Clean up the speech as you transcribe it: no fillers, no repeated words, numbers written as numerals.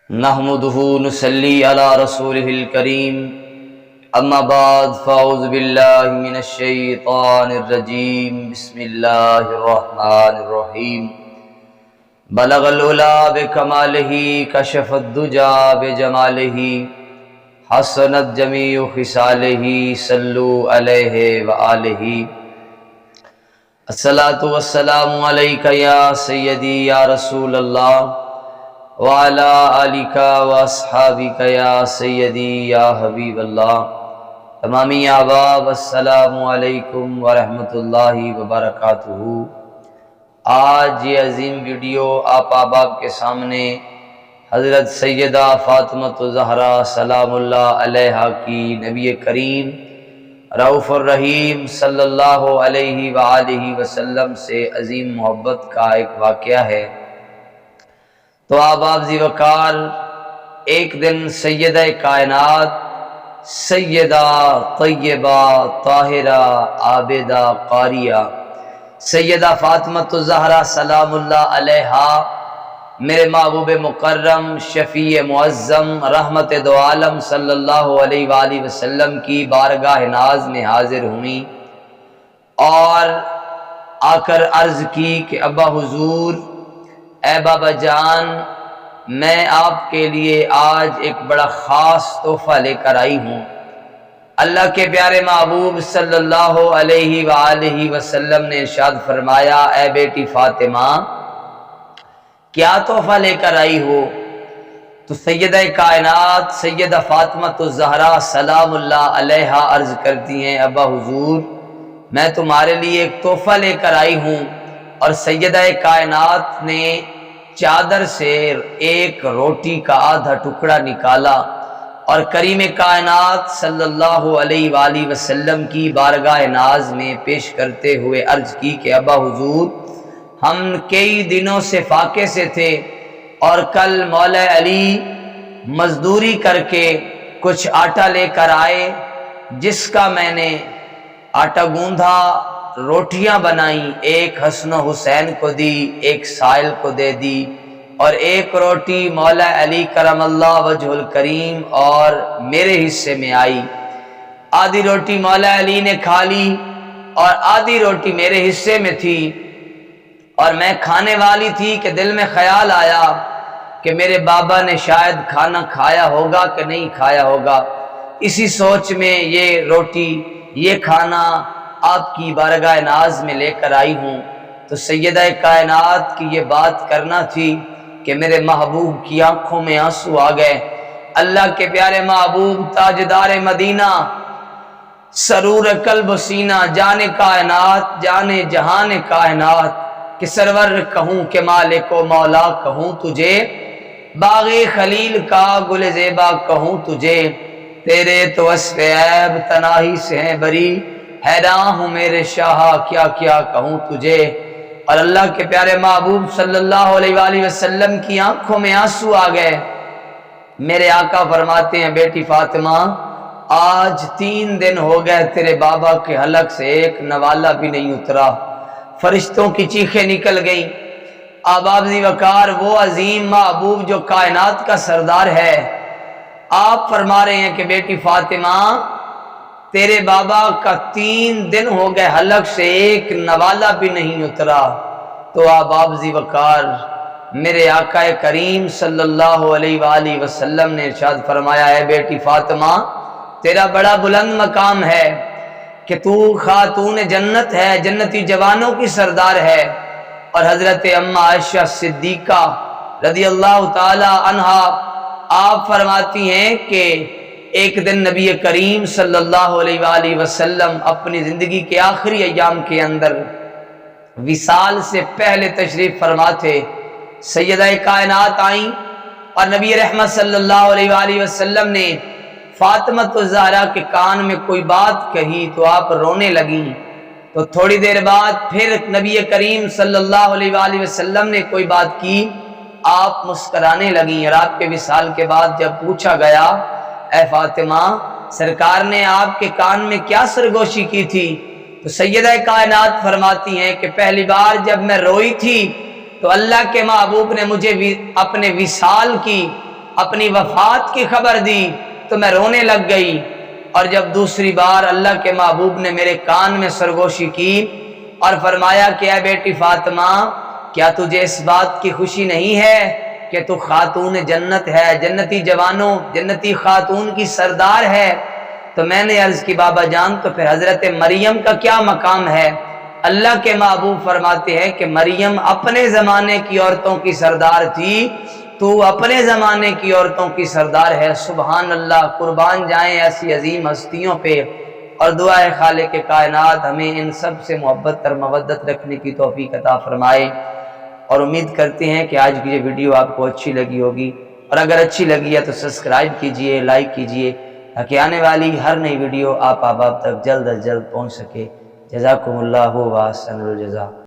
نحمده نصلي على رسوله الكريم اما بعد فاعوذ بالله من الشيطان الرجيم بسم الله الرحمن الرحيم بلغ العلا بكماله كشف الدجى بجماله حسنت جميع خصاله صلوا عليه وآله الصلاة والسلام عليك يا سيدي يا رسول الله وعلى آلك واصحابك يا سيدي يا حبیب اللہ۔ تمامی احباب السلام علیکم ورحمۃ اللہ وبرکاتہ۔ آج یہ عظیم ویڈیو آپ احباب کے سامنے حضرت سیدہ فاطمہ الزہرا سلام اللہ علیہا کی نبی کریم رؤوف الرحیم صلی اللہ علیہ وآلہ وسلم سے عظیم محبت کا ایک واقعہ ہے۔ تو احباب ذی وقار، ایک دن سیدہ کائنات سیدہ طیبہ طاہرہ عابدہ قاریہ سیدہ فاطمہ الزہرا سلام اللہ علیہا میرے محبوب مکرم شفیع معظم رحمت دو عالم صلی اللہ علیہ وآلہ وسلم کی بارگاہ ناز میں حاضر ہوئیں اور آ کر عرض کی کہ ابا حضور، اے بابا جان، میں آپ کے لیے آج ایک بڑا خاص تحفہ لے کر آئی ہوں۔ اللہ کے پیارے محبوب صلی اللہ علیہ وآلہ وسلم نے ارشاد فرمایا، اے بیٹی فاطمہ، کیا تحفہ لے کر آئی ہو؟ تو سیدہ کائنات سیدہ فاطمہ الزہرا سلام اللہ علیہا عرض کرتی ہیں، ابا حضور، میں تمہارے لیے ایک تحفہ لے کر آئی ہوں۔ اور سیدہ کائنات نے چادر سے ایک روٹی کا آدھا ٹکڑا نکالا اور کریم کائنات صلی اللہ علیہ وآلہ وسلم کی بارگاہ ناز میں پیش کرتے ہوئے عرض کی کہ ابا حضور، ہم کئی دنوں سے فاقے سے تھے اور کل مولا علی مزدوری کر کے کچھ آٹا لے کر آئے، جس کا میں نے آٹا گوندھا، روٹیاں بنائیں، ایک حسن و حسین کو دی، ایک سائل کو دے دی، اور ایک روٹی مولا علی کرم اللہ وجہ الکریم اور میرے حصے میں آئی۔ آدھی روٹی مولا علی نے کھا لی اور آدھی روٹی میرے حصے میں تھی، اور میں کھانے والی تھی کہ دل میں خیال آیا کہ میرے بابا نے شاید کھانا کھایا ہوگا کہ نہیں کھایا ہوگا۔ اسی سوچ میں یہ روٹی، یہ کھانا آپ کی بارگاہ ناز میں لے کر آئی ہوں۔ تو سیدہ کائنات کی یہ بات کرنا تھی کہ میرے محبوب کی آنکھوں میں آنسو آ گئے۔ اللہ کے پیارے محبوب تاجدار مدینہ، سرور قلب و سینہ، جان کائنات، جان جہان کائنات، کہ سرور کہوں کہ مالک و مولا کہوں تجھے، باغ خلیل کا گل زیبا کہوں تجھے، تیرے تو وصف عیب تناہی سے ہیں بری، حیران ہوں میرے شاہ کیا کیا کہوں تجھے۔ اور اللہ کے پیارے محبوب صلی اللہ علیہ وآلہ وسلم کی آنکھوں میں آنسو آ گئے۔ میرے آقا فرماتے ہیں، بیٹی فاطمہ، آج 3 دن ہو گئے تیرے بابا کے حلق سے ایک نوالا بھی نہیں اترا۔ فرشتوں کی چیخیں نکل گئیں۔ احباب ذی وقار، وہ عظیم محبوب جو کائنات کا سردار ہے، آپ فرما رہے ہیں کہ بیٹی فاطمہ، تیرے بابا کا 3 دن ہو گئے حلق سے ایک نوالا بھی نہیں اترا۔ تو احباب ذی وقار، میرے آقا کریم صلی اللہ علیہ وآلہ وسلم نے ارشاد فرمایا، اے بیٹی فاطمہ، تیرا بڑا بلند مقام ہے کہ تو خاتون جنت ہے، جنتی جوانوں کی سردار ہے۔ اور حضرت اماں عائشہ صدیقہ رضی اللہ تعالی عنہا آپ فرماتی ہیں کہ ایک دن نبی کریم صلی اللہ علیہ وآلہ وسلم اپنی زندگی کے آخری ایام کے اندر وصال سے پہلے تشریف فرما تھے۔ سیدہ کائنات آئیں اور نبی رحمت صلی اللہ علیہ وآلہ وسلم نے فاطمہ الزہرا کے کان میں کوئی بات کہی تو آپ رونے لگیں۔ تو تھوڑی دیر بعد پھر نبی کریم صلی اللہ علیہ وآلہ وسلم نے کوئی بات کی، آپ مسکرانے لگیں۔ اور آپ کے وصال کے بعد جب پوچھا گیا، اے فاطمہ، سرکار نے آپ کے کان میں کیا سرگوشی کی تھی؟ تو سیدہ کائنات فرماتی ہیں کہ پہلی بار جب میں روئی تھی تو اللہ کے محبوب نے مجھے اپنے وصال کی اپنی وفات کی خبر دی تو میں رونے لگ گئی، اور جب دوسری بار اللہ کے محبوب نے میرے کان میں سرگوشی کی اور فرمایا کہ اے بیٹی فاطمہ، کیا تجھے اس بات کی خوشی نہیں ہے کہ تو خاتون جنت ہے، جنتی جوانوں، جنتی خاتون کی سردار ہے؟ تو میں نے عرض کی بابا جان تو پھر حضرت مریم کا کیا مقام ہے؟ اللہ کے محبوب فرماتے ہیں کہ مریم اپنے زمانے کی عورتوں کی سردار تھی، تو اپنے زمانے کی عورتوں کی سردار ہے۔ سبحان اللہ، قربان جائیں ایسی عظیم ہستیوں پہ، اور دعا ہے خالق کائنات ہمیں ان سب سے محبت اور مودت رکھنے کی توفیق عطا فرمائے۔ اور امید کرتے ہیں کہ آج کی یہ ویڈیو آپ کو اچھی لگی ہوگی، اور اگر اچھی لگی ہے تو سبسکرائب کیجئے، لائک کیجئے، تاکہ آنے والی ہر نئی ویڈیو آپ احباب تک جلد از جلد پہنچ سکے۔ جزاکم اللہ و احسن الجزا۔